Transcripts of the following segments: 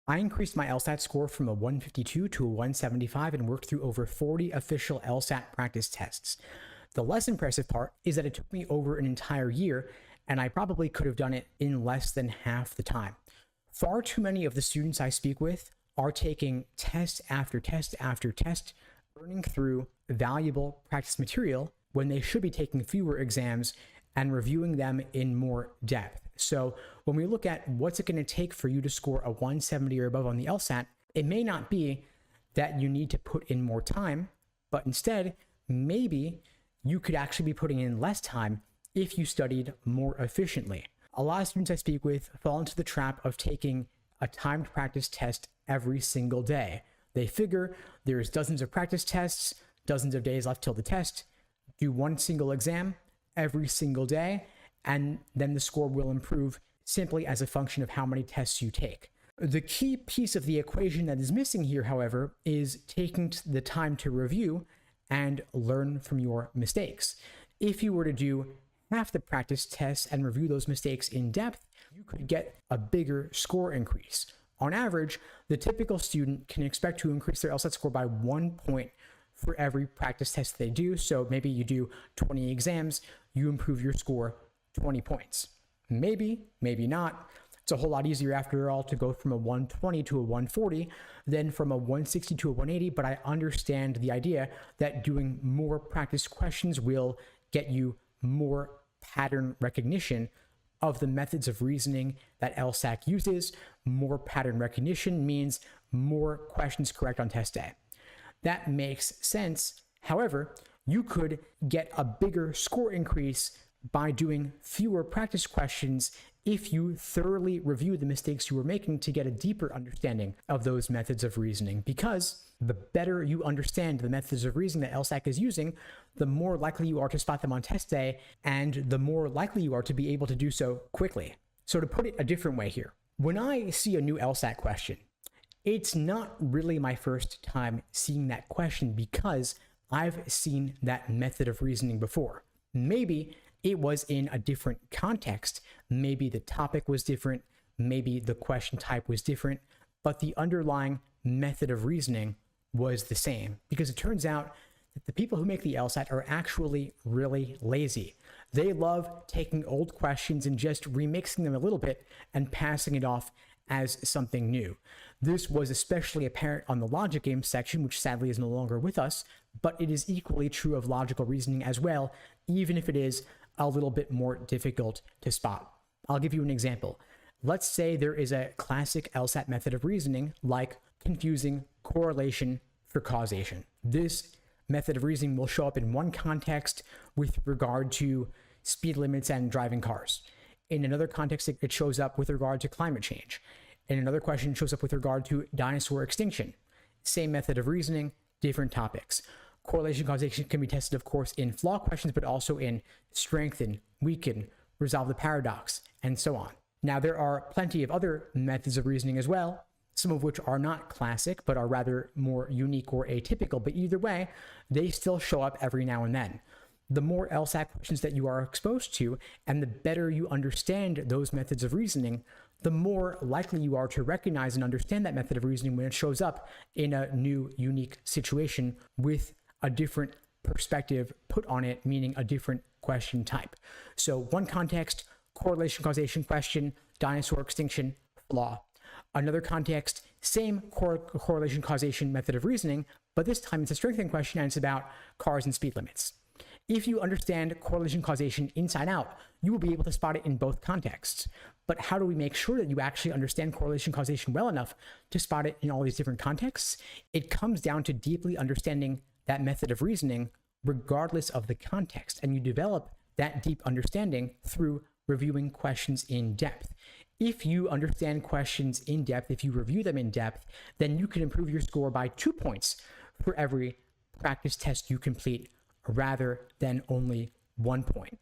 I increased my LSAT score from a 152 to a 175 and worked through over 40 official LSAT practice tests. The less impressive part is that it took me over an entire year, and I probably could have done it in less than half the time. Far too many of the students I speak with are taking test after test after test, burning through valuable practice material when they should be taking fewer exams and reviewing them in more depth. So when we look at what's it going to take for you to score a 170 or above on the LSAT, it may not be that you need to put in more time, but instead, maybe you could actually be putting in less time if you studied more efficiently. A lot of students I speak with fall into the trap of taking a timed practice test every single day. They figure there's dozens of practice tests, dozens of days left till the test, do one single exam every single day, and then the score will improve simply as a function of how many tests you take. The key piece of the equation that is missing here, however, is taking the time to review and learn from your mistakes. If you were to do half the practice tests and review those mistakes in depth, you could get a bigger score increase. On average, the typical student can expect to increase their LSAT score by 1 point for every practice test they do. So maybe you do 20 exams, you improve your score 20 points. Maybe, maybe not. It's a whole lot easier after all to go from a 120 to a 140 than from a 160 to a 180, but I understand the idea that doing more practice questions will get you more pattern recognition of the methods of reasoning that LSAC uses. More pattern recognition means more questions correct on test day. That makes sense. However, you could get a bigger score increase by doing fewer practice questions if you thoroughly review the mistakes you were making to get a deeper understanding of those methods of reasoning. Because the better you understand the methods of reasoning that LSAC is using, the more likely you are to spot them on test day, and the more likely you are to be able to do so quickly. So to put it a different way here, when I see a new LSAT question, it's not really my first time seeing that question because I've seen that method of reasoning before. Maybe it was in a different context. Maybe the topic was different. Maybe the question type was different, but the underlying method of reasoning was the same, because it turns out that the people who make the LSAT are actually really lazy. They love taking old questions and just remixing them a little bit and passing it off as something new. This was especially apparent on the logic game section, which sadly is no longer with us, but it is equally true of logical reasoning as well, even if it is a little bit more difficult to spot. I'll give you an example. Let's say there is a classic LSAT method of reasoning like confusing correlation for causation. This method of reasoning will show up in one context with regard to speed limits and driving cars. In another context, it shows up with regard to climate change. In another question, it shows up with regard to dinosaur extinction. Same method of reasoning, different topics. Correlation causation can be tested, of course, in flaw questions, but also in strengthen, weaken, resolve the paradox, and so on. Now, there are plenty of other methods of reasoning as well, some of which are not classic, but are rather more unique or atypical. But either way, they still show up every now and then. The more LSAT questions that you are exposed to, and the better you understand those methods of reasoning, the more likely you are to recognize and understand that method of reasoning when it shows up in a new, unique situation with a different perspective put on it, meaning a different question type. So one context, correlation causation question, dinosaur extinction, flaw. Another context, same correlation causation method of reasoning, but this time it's a strengthening question and it's about cars and speed limits. If you understand correlation causation inside out, you will be able to spot it in both contexts. But how do we make sure that you actually understand correlation causation well enough to spot it in all these different contexts? It comes down to deeply understanding that method of reasoning regardless of the context, and you develop that deep understanding through reviewing questions in depth. If you understand questions in depth, if you review them in depth, then you can improve your score by 2 points for every practice test you complete, rather than only 1 point.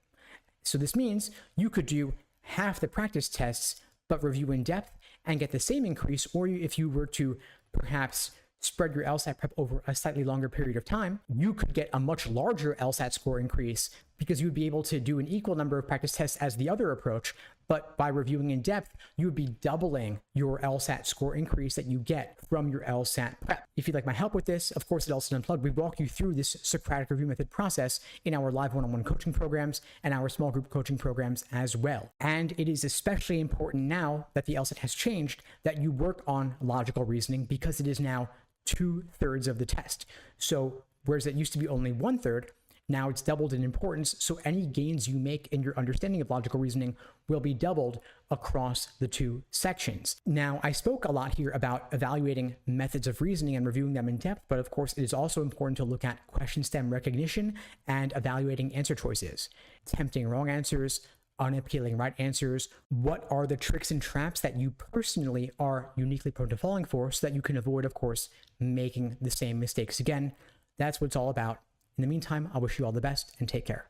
So this means you could do half the practice tests, but review in depth and get the same increase, or if you were to perhaps spread your LSAT prep over a slightly longer period of time, you could get a much larger LSAT score increase because you would be able to do an equal number of practice tests as the other approach, But by reviewing in depth, you would be doubling your LSAT score increase that you get from your LSAT prep. If you'd like my help with this, of course, at LSAT Unplugged, we walk you through this Socratic review method process in our live one-on-one coaching programs and our small group coaching programs as well. And it is especially important now that the LSAT has changed that you work on logical reasoning, because it is now 2/3 of the test. So whereas it used to be only 1/3, now it's doubled in importance, so any gains you make in your understanding of logical reasoning will be doubled across the two sections. Now, I spoke a lot here about evaluating methods of reasoning and reviewing them in depth, but of course, it is also important to look at question stem recognition and evaluating answer choices, tempting wrong answers, unappealing right answers. What are the tricks and traps that you personally are uniquely prone to falling for, so that you can avoid, of course, making the same mistakes again? That's what it's all about. In the meantime, I wish you all the best and take care.